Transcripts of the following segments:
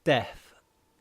Death,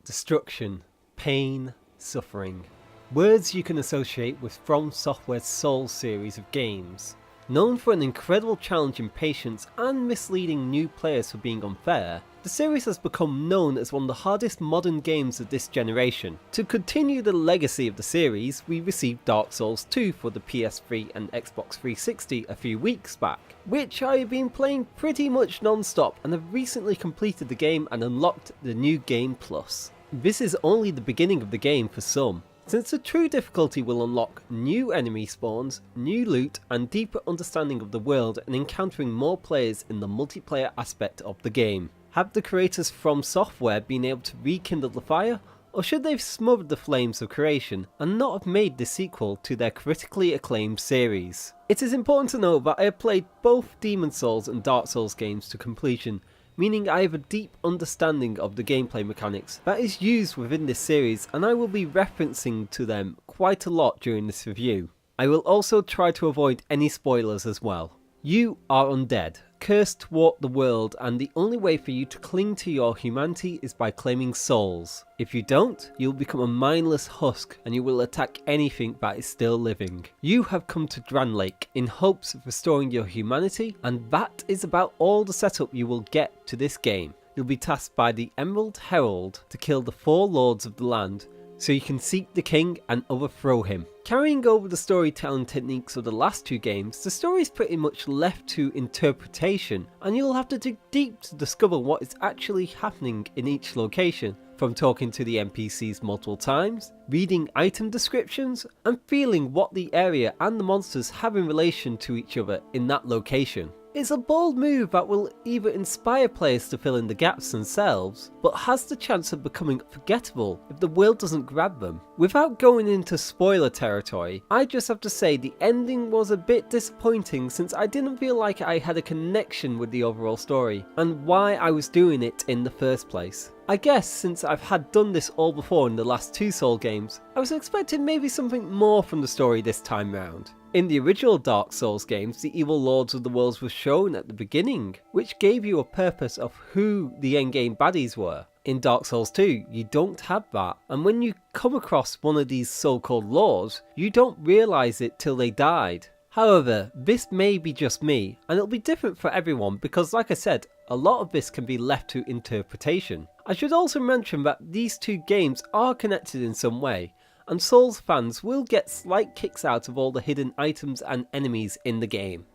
destruction, pain, suffering. Words you can associate with From Software's Souls series of games. Known for an incredible challenge in patience and misleading new players for being unfair, the series has become known as one of the hardest modern games of this generation. To continue the legacy of the series, we received Dark Souls 2 for the PS3 and Xbox 360 a few weeks back, which I have been playing pretty much non-stop and have recently completed the game and unlocked the new Game Plus. This is only the beginning of the game for some, since the true difficulty will unlock new enemy spawns, new loot, and deeper understanding of the world and encountering more players in the multiplayer aspect of the game. Have the creators From Software been able to rekindle the fire, or should they have smothered the flames of creation and not have made this sequel to their critically acclaimed series? It is important to note that I have played both Demon's Souls and Dark Souls games to completion, meaning I have a deep understanding of the gameplay mechanics that is used within this series, and I will be referencing to them quite a lot during this review. I will also try to avoid any spoilers as well. You are undead, cursed to walk the world, and the only way for you to cling to your humanity is by claiming souls. If you don't, you'll become a mindless husk and you will attack anything that is still living. You have come to Drangleic in hopes of restoring your humanity, and that is about all the setup you will get to this game. You'll be tasked by the Emerald Herald to kill the 4 lords of the land, so you can seek the king and overthrow him. Carrying over the storytelling techniques of the last 2 games, the story is pretty much left to interpretation, and you'll have to dig deep to discover what is actually happening in each location, from talking to the NPCs multiple times, reading item descriptions, and feeling what the area and the monsters have in relation to each other in that location. It's a bold move that will either inspire players to fill in the gaps themselves, but has the chance of becoming forgettable if the world doesn't grab them. Without going into spoiler territory, I just have to say the ending was a bit disappointing, since I didn't feel like I had a connection with the overall story, and why I was doing it in the first place. I guess since I've had done this all before in the last 2 Soul games, I was expecting maybe something more from the story this time round. In the original Dark Souls games, the evil lords of the worlds were shown at the beginning, which gave you a purpose of who the endgame baddies were. In Dark Souls 2, you don't have that, and when you come across one of these so-called lords, you don't realise it till they died. However, this may be just me, and it'll be different for everyone because, like I said, a lot of this can be left to interpretation. I should also mention that these 2 games are connected in some way, and Souls fans will get slight kicks out of all the hidden items and enemies in the game.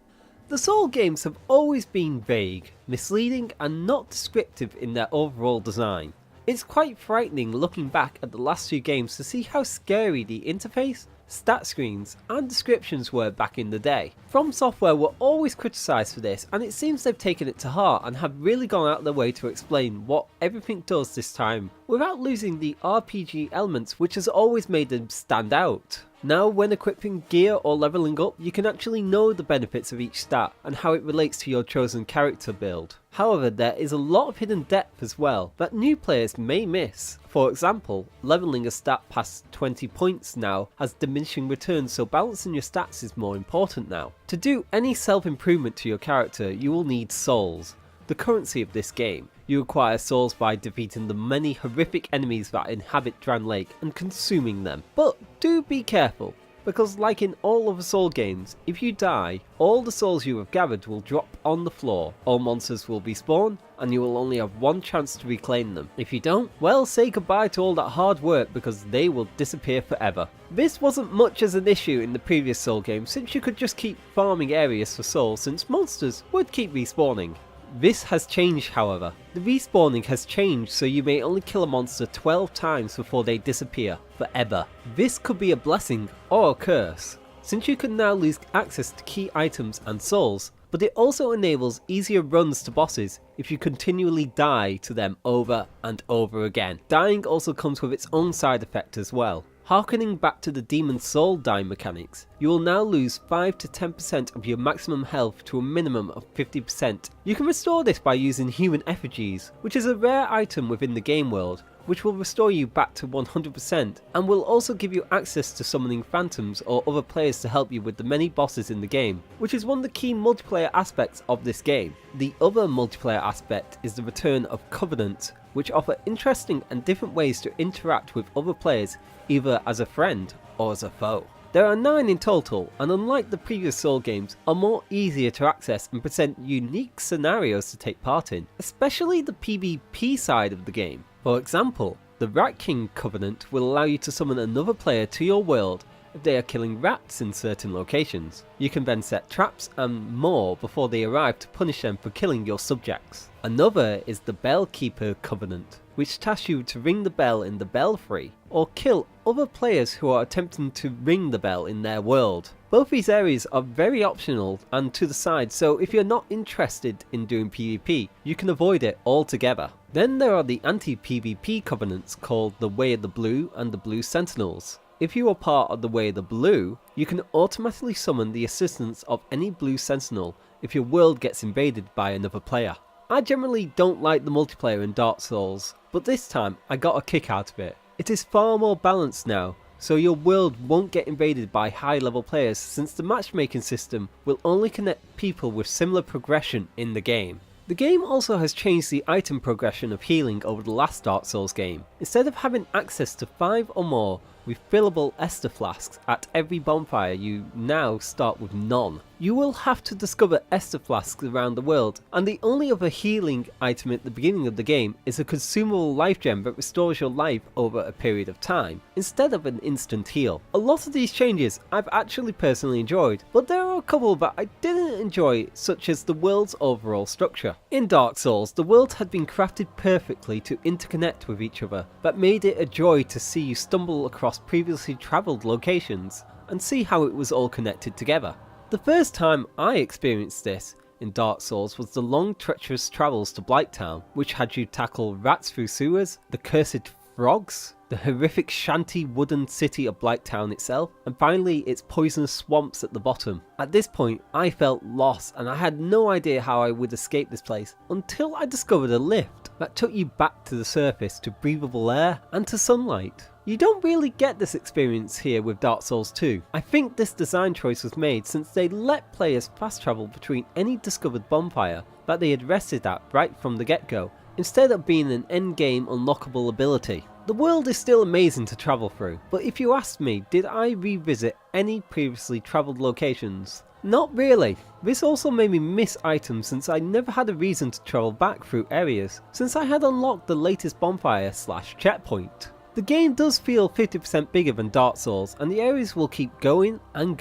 The Soul games have always been vague, misleading, and not descriptive in their overall design. It's quite frightening looking back at the last 2 games to see how scary the interface, stat screens, and descriptions were back in the day. From Software were always criticised for this, and it seems they've taken it to heart and have really gone out of their way to explain what everything does this time, without losing the RPG elements which has always made them stand out. Now when equipping gear or leveling up, you can actually know the benefits of each stat and how it relates to your chosen character build. However, there is a lot of hidden depth as well that new players may miss. For example, leveling a stat past 20 points now has diminishing returns, so balancing your stats is more important now. To do any self-improvement to your character, you will need souls, the currency of this game. You acquire souls by defeating the many horrific enemies that inhabit Drangleic and consuming them. But do be careful, because like in all other Soul games, if you die, all the souls you have gathered will drop on the floor, all monsters will be spawned, and you will only have one chance to reclaim them. If you don't, well, say goodbye to all that hard work because they will disappear forever. This wasn't much as an issue in the previous Soul game, since you could just keep farming areas for souls, since monsters would keep respawning. This has changed, however. The respawning has changed, so you may only kill a monster 12 times before they disappear forever. This could be a blessing or a curse, since you can now lose access to key items and souls, but it also enables easier runs to bosses if you continually die to them over and over again. Dying also comes with its own side effect as well. Harkening back to the Demon's Soul die mechanics, you will now lose 5 to 10% of your maximum health to a minimum of 50%. You can restore this by using human effigies, which is a rare item within the game world, which will restore you back to 100% and will also give you access to summoning phantoms or other players to help you with the many bosses in the game, which is one of the key multiplayer aspects of this game. The other multiplayer aspect is the return of Covenant, which offer interesting and different ways to interact with other players, either as a friend or as a foe. There are 9 in total, and unlike the previous Soul games, are more easier to access and present unique scenarios to take part in, especially the PvP side of the game. For example, the Rat King Covenant will allow you to summon another player to your world if they are killing rats in certain locations. You can then set traps and more before they arrive to punish them for killing your subjects. Another is the Bell Keeper Covenant, which tasks you to ring the bell in the belfry, or kill other players who are attempting to ring the bell in their world. Both these areas are very optional and to the side, so if you're not interested in doing PvP, you can avoid it altogether. Then there are the anti-PvP covenants called the Way of the Blue and the Blue Sentinels. If you are part of the Way of the Blue, you can automatically summon the assistance of any Blue Sentinel if your world gets invaded by another player. I generally don't like the multiplayer in Dark Souls, but this time I got a kick out of it. It is far more balanced now, so your world won't get invaded by high level players since the matchmaking system will only connect people with similar progression in the game. The game also has changed the item progression of healing over the last Dark Souls game. Instead of having access to 5 or more refillable Ester flasks at every bonfire, you now start with none. You will have to discover Ester flasks around the world, and the only other healing item at the beginning of the game is a consumable life gem that restores your life over a period of time, instead of an instant heal. A lot of these changes I've actually personally enjoyed, but there are a couple that I didn't enjoy, such as the world's overall structure. In Dark Souls, the world had been crafted perfectly to interconnect with each other, that made it a joy to see you stumble across previously travelled locations and see how it was all connected together. The first time I experienced this in Dark Souls was the long treacherous travels to Blighttown, which had you tackle rats through sewers, the cursed frogs, the horrific shanty wooden city of Blighttown itself, and finally its poisonous swamps at the bottom. At this point I felt lost and I had no idea how I would escape this place until I discovered a lift that took you back to the surface to breathable air and to sunlight. You don't really get this experience here with Dark Souls 2. I think this design choice was made since they let players fast travel between any discovered bonfire that they had rested at right from the get-go, instead of being an endgame unlockable ability. The world is still amazing to travel through, but if you asked me, did I revisit any previously travelled locations? Not really. This also made me miss items since I never had a reason to travel back through areas, since I had unlocked the latest bonfire / checkpoint. The game does feel 50% bigger than Dark Souls, and the areas will keep going, and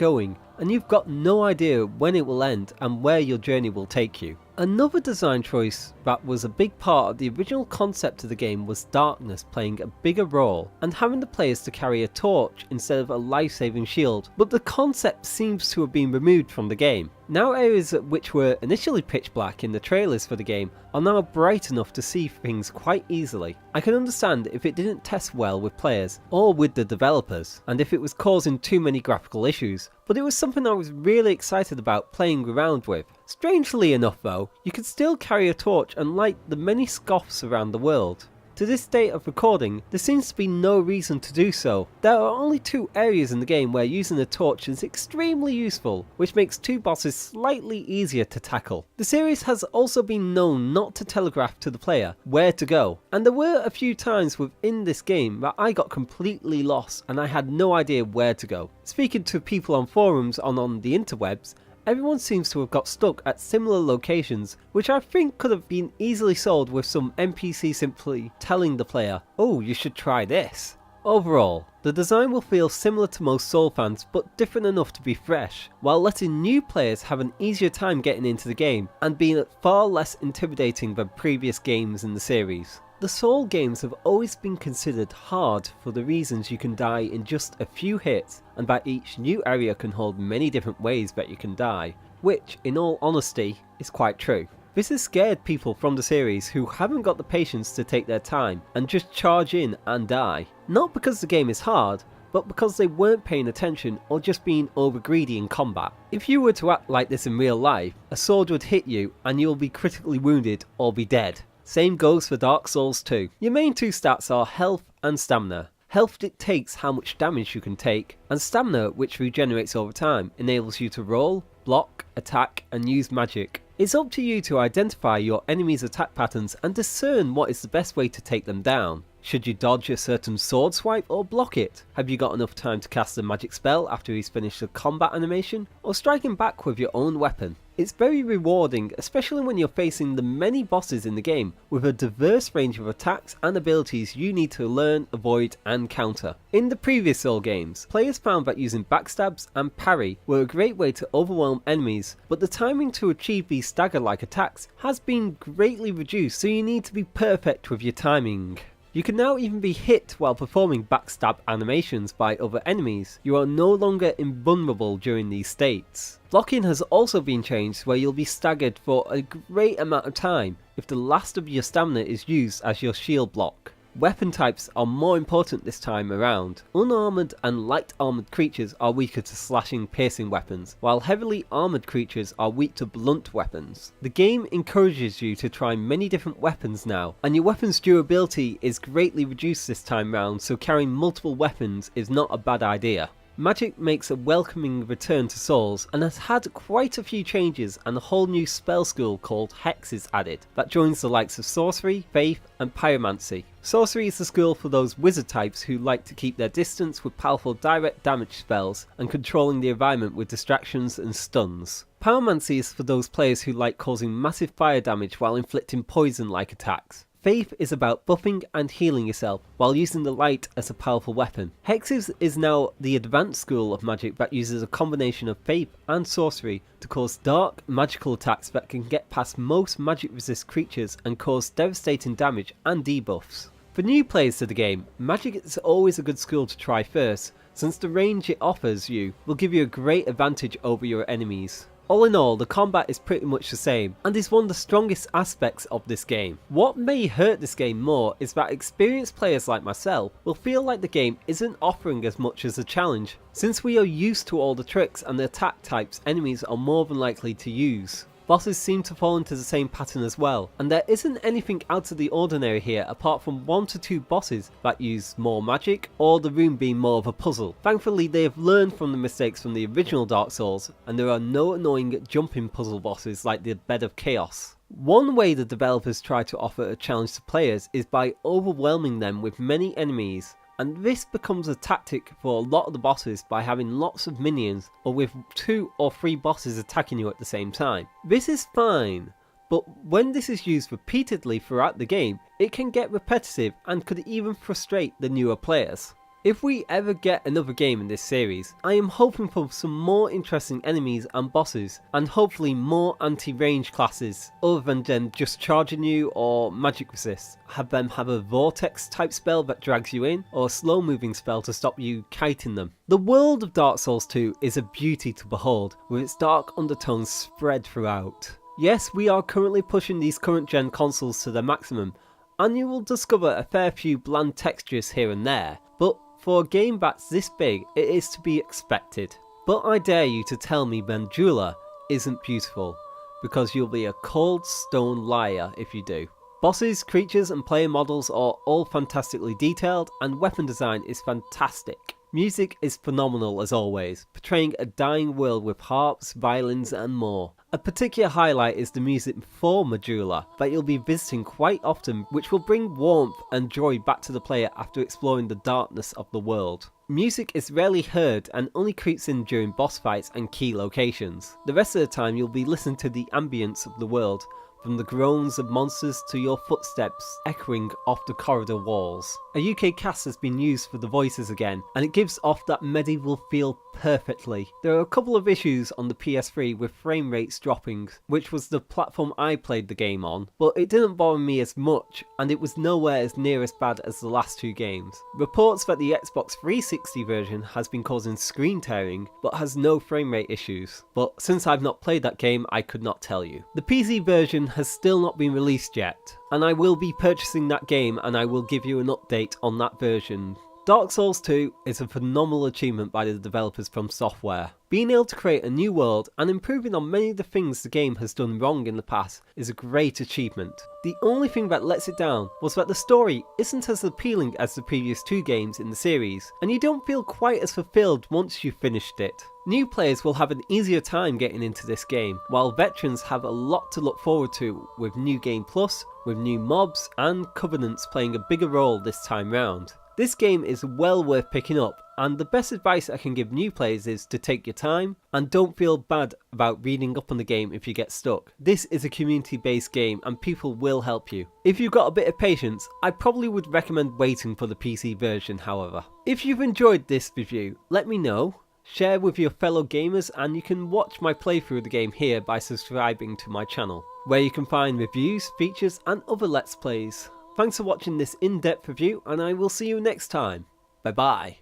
you've got no idea when it will end and where your journey will take you. Another design choice that was a big part of the original concept of the game was darkness playing a bigger role and having the players to carry a torch instead of a life-saving shield, but the concept seems to have been removed from the game. Now areas which were initially pitch black in the trailers for the game are now bright enough to see things quite easily. I can understand if it didn't test well with players or with the developers, and if it was causing too many graphical issues, but it was something I was really excited about playing around with. Strangely enough though, you can still carry a torch and light the many scoffs around the world. To this date of recording, there seems to be no reason to do so. There are only 2 areas in the game where using a torch is extremely useful, which makes 2 bosses slightly easier to tackle. The series has also been known not to telegraph to the player where to go, and there were a few times within this game that I got completely lost and I had no idea where to go. Speaking to people on forums on the interwebs, everyone seems to have got stuck at similar locations, which I think could have been easily solved with some NPC simply telling the player, "Oh, you should try this." Overall, the design will feel similar to most Soul fans, but different enough to be fresh, while letting new players have an easier time getting into the game and being far less intimidating than previous games in the series. The Soul games have always been considered hard for the reasons you can die in just a few hits, and that each new area can hold many different ways that you can die, which in all honesty is quite true. This has scared people from the series who haven't got the patience to take their time and just charge in and die. Not because the game is hard, but because they weren't paying attention or just being over greedy in combat. If you were to act like this in real life, a sword would hit you and you'll be critically wounded or be dead. Same goes for Dark Souls 2. Your main 2 stats are health and stamina. Health dictates how much damage you can take, and stamina, which regenerates over time, enables you to roll, block, attack, and use magic. It's up to you to identify your enemy's attack patterns and discern what is the best way to take them down. Should you dodge a certain sword swipe or block it? Have you got enough time to cast a magic spell after he's finished the combat animation? Or strike him back with your own weapon? It's very rewarding, especially when you're facing the many bosses in the game with a diverse range of attacks and abilities you need to learn, avoid and counter. In the previous Soul games, players found that using backstabs and parry were a great way to overwhelm enemies, but the timing to achieve these stagger-like attacks has been greatly reduced, so you need to be perfect with your timing. You can now even be hit while performing backstab animations by other enemies. You are no longer invulnerable during these states. Blocking has also been changed where you'll be staggered for a great amount of time if the last of your stamina is used as your shield block. Weapon types are more important this time around. Unarmoured and light armoured creatures are weaker to slashing piercing weapons, while heavily armoured creatures are weak to blunt weapons. The game encourages you to try many different weapons now, and your weapon's durability is greatly reduced this time round, so carrying multiple weapons is not a bad idea. Magic makes a welcoming return to Souls and has had quite a few changes, and a whole new spell school called Hex is added that joins the likes of Sorcery, Faith and Pyromancy. Sorcery is the school for those wizard types who like to keep their distance with powerful direct damage spells and controlling the environment with distractions and stuns. Pyromancy is for those players who like causing massive fire damage while inflicting poison-like attacks. Faith is about buffing and healing yourself while using the light as a powerful weapon. Hexes is now the advanced school of magic that uses a combination of faith and sorcery to cause dark magical attacks that can get past most magic resist creatures and cause devastating damage and debuffs. For new players to the game, magic is always a good school to try first, since the range it offers you will give you a great advantage over your enemies. All in all, the combat is pretty much the same, and is one of the strongest aspects of this game. What may hurt this game more is that experienced players like myself will feel like the game isn't offering as much as a challenge, since we are used to all the tricks and the attack types enemies are more than likely to use. Bosses seem to fall into the same pattern as well, and there isn't anything out of the ordinary here apart from 1 to 2 bosses that use more magic, or the room being more of a puzzle. Thankfully they have learned from the mistakes from the original Dark Souls, and there are no annoying jumping puzzle bosses like the Bed of Chaos. One way the developers try to offer a challenge to players is by overwhelming them with many enemies. And this becomes a tactic for a lot of the bosses by having lots of minions or with 2 or 3 bosses attacking you at the same time. This is fine, but when this is used repeatedly throughout the game, it can get repetitive and could even frustrate the newer players. If we ever get another game in this series, I am hoping for some more interesting enemies and bosses, and hopefully more anti-range classes, other than just charging you or magic resist. Have them have a vortex type spell that drags you in, or a slow moving spell to stop you kiting them. The world of Dark Souls 2 is a beauty to behold, with its dark undertones spread throughout. Yes, we are currently pushing these current gen consoles to their maximum, and you will discover a fair few bland textures here and there, but for a game that's this big, it is to be expected. But I dare you to tell me Bandula isn't beautiful, because you'll be a cold stone liar if you do. Bosses, creatures and player models are all fantastically detailed, and weapon design is fantastic. Music is phenomenal as always, portraying a dying world with harps, violins and more. A particular highlight is the music for Majula that you'll be visiting quite often, which will bring warmth and joy back to the player after exploring the darkness of the world. Music is rarely heard and only creeps in during boss fights and key locations. The rest of the time you'll be listening to the ambience of the world, from the groans of monsters to your footsteps echoing off the corridor walls. A UK cast has been used for the voices again, and it gives off that medieval feel perfectly. There are a couple of issues on the PS3 with frame rates dropping, which was the platform I played the game on, but it didn't bother me as much, and it was nowhere as near as bad as the last 2 games. Reports that the Xbox 360 version has been causing screen tearing, but has no frame rate issues. But since I've not played that game, I could not tell you. The PC version has still not been released yet, and I will be purchasing that game and I will give you an update on that version Dark Souls 2 is a phenomenal achievement by the developers from Software. Being able to create a new world and improving on many of the things the game has done wrong in the past is a great achievement. The only thing that lets it down was that the story isn't as appealing as the previous 2 games in the series, and you don't feel quite as fulfilled once you've finished it. New players will have an easier time getting into this game, while veterans have a lot to look forward to with New Game Plus, with new mobs and covenants playing a bigger role this time round. This game is well worth picking up, and the best advice I can give new players is to take your time and don't feel bad about reading up on the game if you get stuck. This is a community based game and people will help you. If you've got a bit of patience, I probably would recommend waiting for the PC version however. If you've enjoyed this review, let me know, share with your fellow gamers, and you can watch my playthrough of the game here by subscribing to my channel, where you can find reviews, features and other Let's Plays. Thanks for watching this in-depth review, and I will see you next time. Bye bye.